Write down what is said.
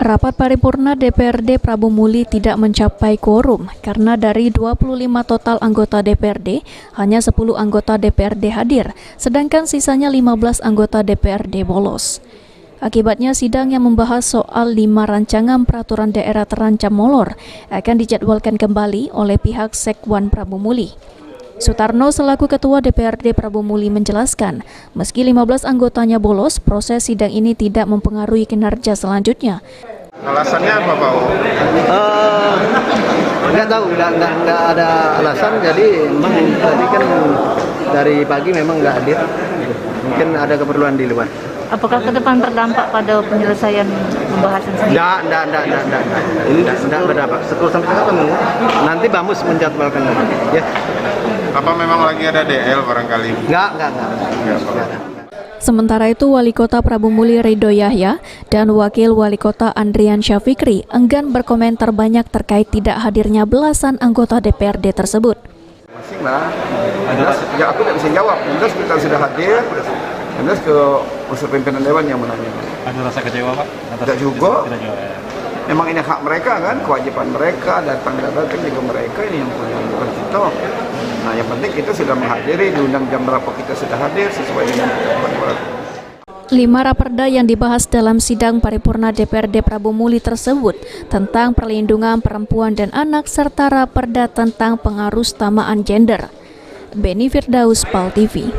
Rapat paripurna DPRD Prabu Muli tidak mencapai quorum karena dari 25 total anggota DPRD, hanya 10 anggota DPRD hadir, sedangkan sisanya 15 anggota DPRD bolos. Akibatnya sidang yang membahas soal 5 rancangan peraturan daerah terancam molor akan dijadwalkan kembali oleh pihak Sekwan Prabu Muli. Sutarno selaku Ketua DPRD Prabu Muli menjelaskan, meski 15 anggotanya bolos, proses sidang ini tidak mempengaruhi kinerja selanjutnya. Alasannya apa, Pak? Nggak tahu, nggak ada alasan. Jadi memang tadi kan dari pagi memang nggak hadir. Mungkin ada keperluan di luar. Apakah ke depan berdampak pada penyelesaian pembahasan sendiri? Tidak berdampak. Sampai kapan? Nanti Bamus menjadwalkan. Ya. Apa memang lagi ada DL barangkali? Enggak. Sementara itu, Wali Kota Prabu Muli Ridho Yahya dan Wakil Wali Kota Andrian Syafikri enggan berkomentar banyak terkait tidak hadirnya belasan anggota DPRD tersebut. Masing lah, ya aku tidak bisa jawab. Jelas kita sudah hadir, jelas ke unsur pimpinan dewan yang menanya. Ada rasa kecewa, Pak? Tidak juga. Memang ini hak mereka kan, kewajiban mereka, datang juga mereka, ini yang punya, bukan kita. Nah, yang penting kita sudah menghadiri, diundang jam berapa kita sudah hadir sesuai dengan ketentuan. 5 raperda yang dibahas dalam sidang paripurna DPRD Prabu Muli tersebut tentang perlindungan perempuan dan anak serta raperda tentang pengarustamaan gender. Beni Firdaus, PAL TV.